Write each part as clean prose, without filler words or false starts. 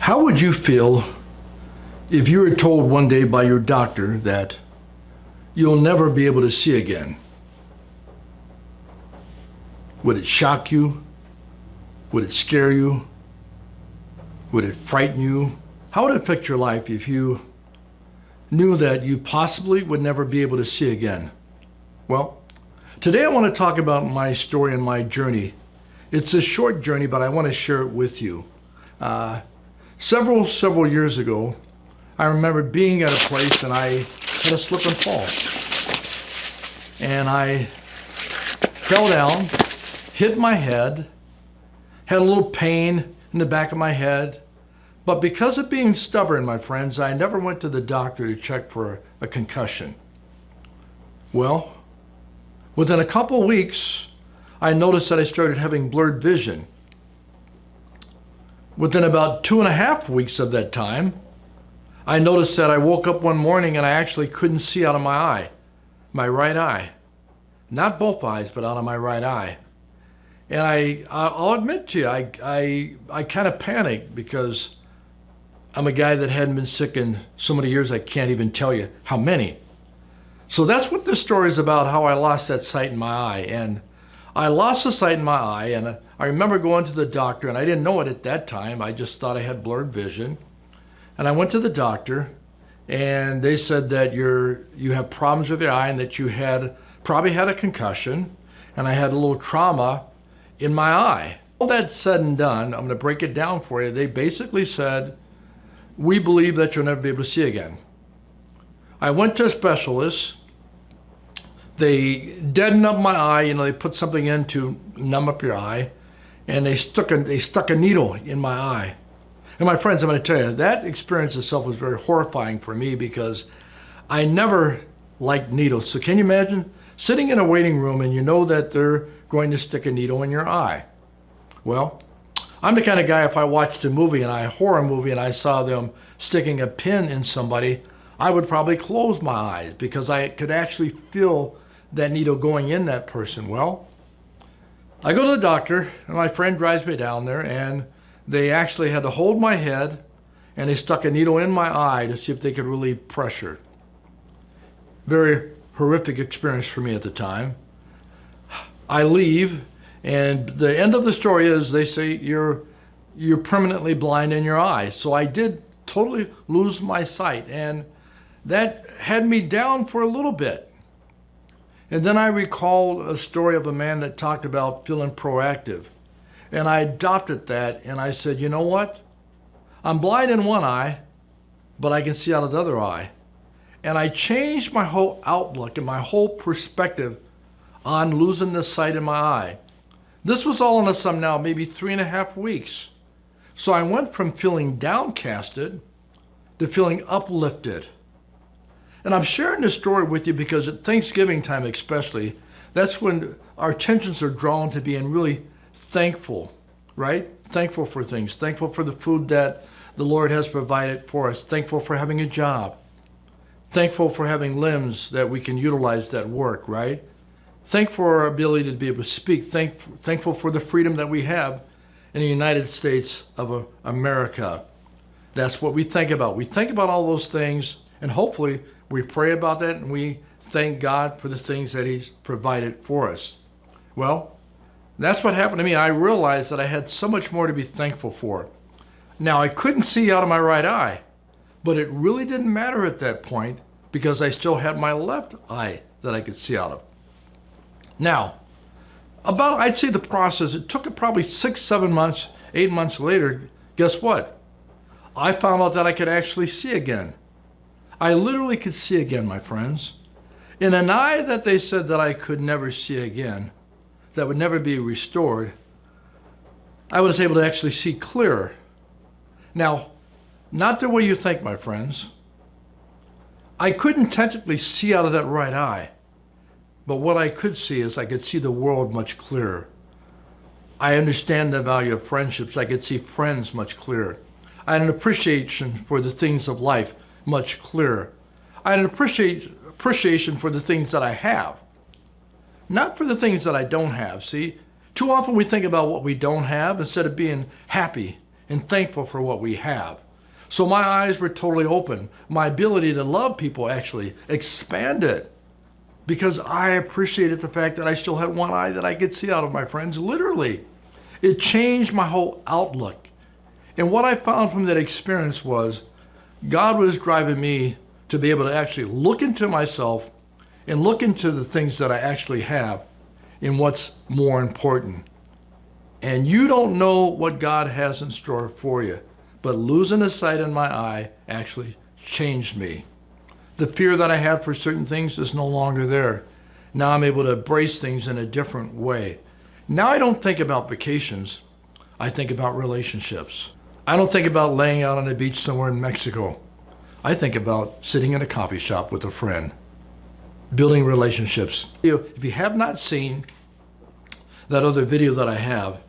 How would you feel if you were told one day by your doctor that you'll never be able to see again? Would it shock you? Would it scare you? Would it frighten you? How would it affect your life if you knew that you possibly would never be able to see again? Well, today I want to talk about my story and my journey. It's a short journey, but I want to share it with you. Several years ago, I remember being at a place and I had a slip and fall. And I fell down, hit my head, had a little pain in the back of my head. But because of being stubborn, my friends, I never went to the doctor to check for a concussion. Well, within a couple weeks, I noticed that I started having blurred vision. Within about 2.5 weeks of that time, I noticed that I woke up one morning and I actually couldn't see out of my eye, my right eye. Not both eyes, but out of my right eye. And I'll admit to you, I kind of panicked because I'm a guy that hadn't been sick in so many years I can't even tell you how many. So that's what this story is about, how I lost that sight in my eye. And I lost the sight in my eye, and I remember going to the doctor, and I didn't know it at that time. I just thought I had blurred vision. And I went to the doctor, and they said that you have problems with your eye and that you probably had a concussion, and I had a little trauma in my eye. All that said and done, I'm going to break it down for you. They basically said, we believe that you'll never be able to see again. I went to a specialist. They deadened up my eye, they put something in to numb up your eye, and they stuck a needle in my eye. And my friends, I'm going to tell you, that experience itself was very horrifying for me because I never liked needles. So can you imagine sitting in a waiting room and you know that they're going to stick a needle in your eye? Well, I'm the kind of guy, if I watched a horror movie, and I saw them sticking a pin in somebody, I would probably close my eyes because I could actually feel that needle going in that person. Well, I go to the doctor, and my friend drives me down there, and they actually had to hold my head, and they stuck a needle in my eye to see if they could relieve pressure. Very horrific experience for me at the time. I leave, and the end of the story is they say you're permanently blind in your eye. So I did totally lose my sight, and that had me down for a little bit. And then I recalled a story of a man that talked about feeling proactive. And I adopted that, and I said, you know what? I'm blind in one eye, but I can see out of the other eye. And I changed my whole outlook and my whole perspective on losing the sight in my eye. This was all in a sum now, maybe 3.5 weeks. So I went from feeling downcasted to feeling uplifted. And I'm sharing this story with you because at Thanksgiving time especially, that's when our attentions are drawn to being really thankful, right? Thankful for things. Thankful for the food that the Lord has provided for us. Thankful for having a job. Thankful for having limbs that we can utilize that work, right? Thankful for our ability to be able to speak. Thankful for the freedom that we have in the United States of America. That's what we think about. We think about all those things, and hopefully we pray about that, and we thank God for the things that He's provided for us. Well, that's what happened to me. I realized that I had so much more to be thankful for. Now, I couldn't see out of my right eye, but it really didn't matter at that point because I still had my left eye that I could see out of. Now, I'd say the process, it took probably 6, 7 months, 8 months later, guess what? I found out that I could actually see again. I literally could see again, my friends. In an eye that they said that I could never see again, that would never be restored, I was able to actually see clearer. Now, not the way you think, my friends. I couldn't technically see out of that right eye, but what I could see is I could see the world much clearer. I understand the value of friendships. I could see friends much clearer. I had an appreciation for the things of life much clearer. I had an appreciation for the things that I have, not for the things that I don't have. See, too often we think about what we don't have instead of being happy and thankful for what we have. So my eyes were totally open. My ability to love people actually expanded because I appreciated the fact that I still had one eye that I could see out of, my friends, literally. It changed my whole outlook. And what I found from that experience was God was driving me to be able to actually look into myself and look into the things that I actually have and what's more important. And you don't know what God has in store for you, but losing the sight in my eye actually changed me. The fear that I had for certain things is no longer there. Now I'm able to embrace things in a different way. Now I don't think about vacations. I think about relationships. I don't think about laying out on the beach somewhere in Mexico. I think about sitting in a coffee shop with a friend, building relationships. If you have not seen that other video that I have,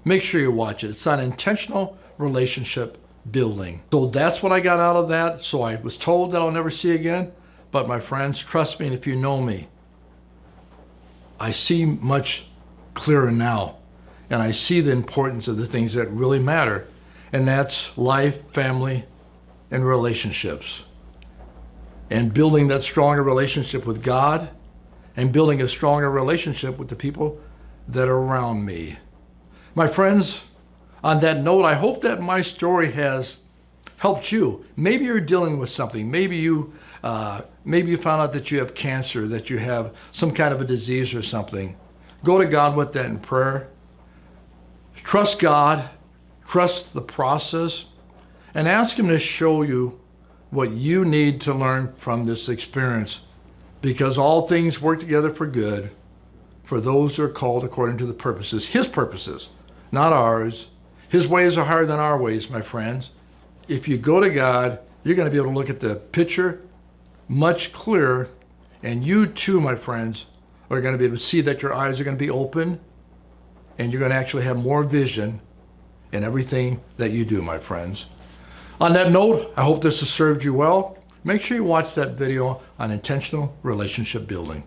make sure you watch it. It's on intentional relationship building. So that's what I got out of that. So I was told that I'll never see again. But my friends, trust me, and if you know me, I see much clearer now. And I see the importance of the things that really matter. And that's life, family, and relationships. And building that stronger relationship with God and building a stronger relationship with the people that are around me. My friends, on that note, I hope that my story has helped you. Maybe you're dealing with something. Maybe you found out that you have cancer, that you have some kind of a disease or something. Go to God with that in prayer. Trust God. Trust the process. And ask Him to show you what you need to learn from this experience. Because all things work together for good for those who are called according to the purposes, His purposes, not ours. His ways are higher than our ways, my friends. If you go to God, you're going to be able to look at the picture much clearer. And you too, my friends, are going to be able to see that your eyes are going to be open and you're going to actually have more vision in everything that you do, my friends. On that note, I hope this has served you well. Make sure you watch that video on intentional relationship building.